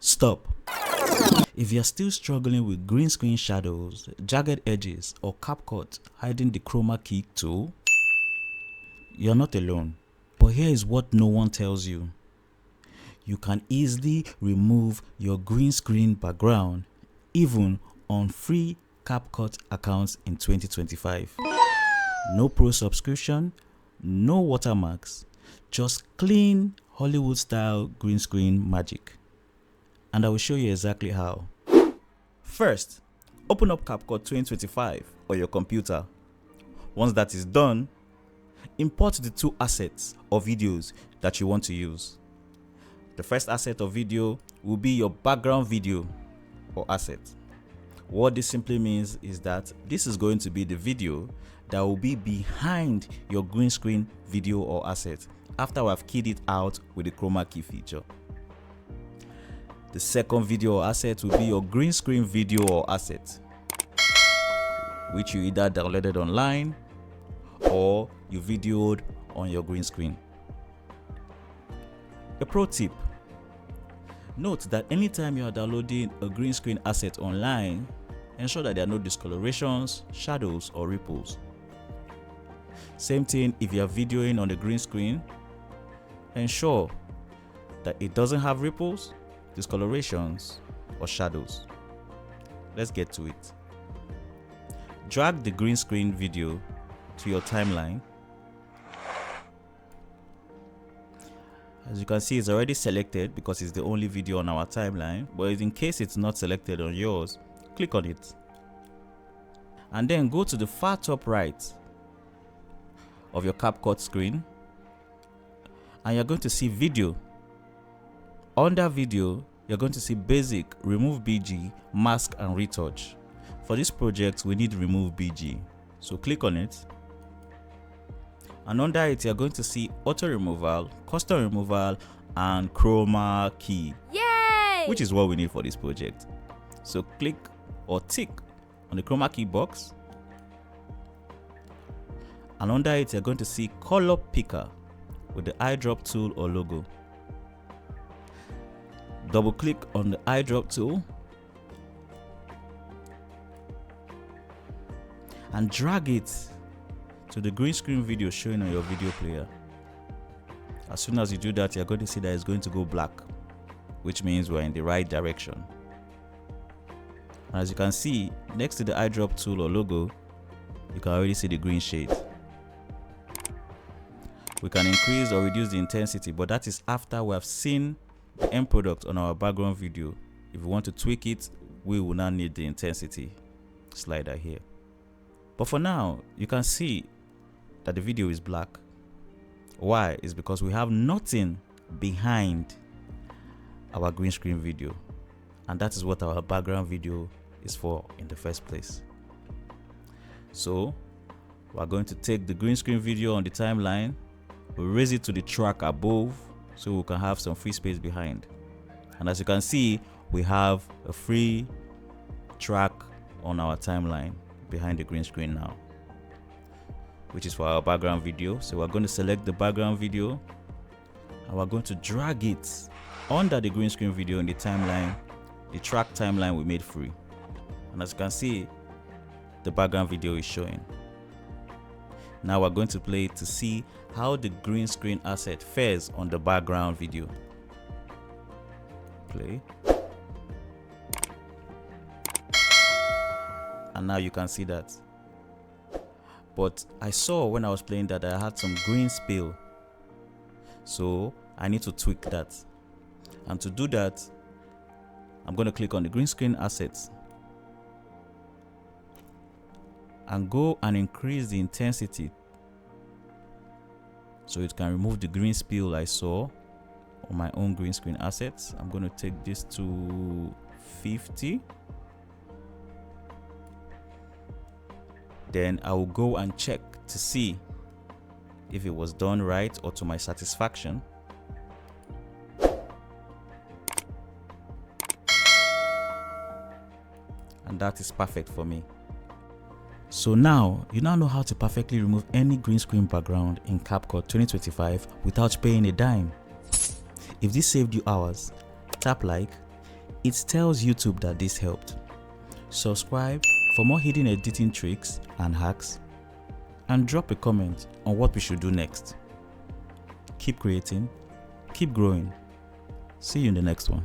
Stop. If you are still struggling with green screen shadows, jagged edges, or Capcut hiding the Chroma key tool, you're not alone. But here is what no one tells you. You can easily remove your green screen background even on free Capcut accounts in 2025. No pro subscription, no watermarks, just clean Hollywood style green screen magic. And I will show you exactly how. First, open up Capcut 2025 on your computer. Once that is done, import the two assets or videos that you want to use. The first asset or video will be your background video or asset. What this simply means is that this is going to be the video that will be behind your green screen video or asset after we have keyed it out with the Chroma key feature. The second video or asset will be your green screen video or asset, which you either downloaded online or you videoed on your green screen. A pro tip: note that anytime you are downloading a green screen asset online, ensure that there are no discolorations, shadows, or ripples. Same thing if you are videoing on the green screen, ensure that it doesn't have ripples, discolorations, or shadows. Let's get to it. Drag the green screen video to your timeline. As you can see, it's already selected because it's the only video on our timeline, but in case it's not selected on yours, click on it. And then go to the far top right of your Capcut screen and you're going to see video. Under video, you're going to see basic, remove BG, mask and retouch. For this project, we need remove BG. So click on it. And under it, you're going to see auto removal, custom removal, and Chroma key. Yay! Which is what we need for this project. So click or tick on the Chroma key box. And under it, you're going to see color picker with the eyedrop tool or logo. Double click on the eyedrop tool and drag it to the green screen video showing on your video player. As soon as you do that, you're going to see that it's going to go black, which means we're in the right direction. And as you can see, next to the eyedrop tool or logo, you can already see the green shade. We can increase or reduce the intensity, but that is after we have seen the end product on our background video. If we want to tweak it, we will now need the intensity slider here. But for now, you can see that the video is black. Why? It's because we have nothing behind our green screen video, and that is what our background video is for in the first place. So we're going to take the green screen video on the timeline, we'll raise it to the track above so we can have some free space behind. And as you can see, we have a free track on our timeline behind the green screen now, which is for our background video. So we're going to select the background video and we're going to drag it under the green screen video in the timeline, the track timeline we made free. And as you can see, the background video is showing. Now we're going to play it to see how the green screen asset fares on the background video. Play. And now you can see that. But I saw when I was playing that I had some green spill. So I need to tweak that. And to do that, I'm going to click on the green screen assets and go and increase the intensity so it can remove the green spill I saw on my own green screen assets. I'm going to take this to 50. Then I will go and check to see if it was done right or to my satisfaction. And that is perfect for me. So now, you now know how to perfectly remove any green screen background in Capcut 2025 without paying a dime. If this saved you hours, tap like, It tells YouTube that this helped. Subscribe for more hidden editing tricks and hacks, and drop a comment on what we should do next. Keep creating, keep growing. See you in the next one.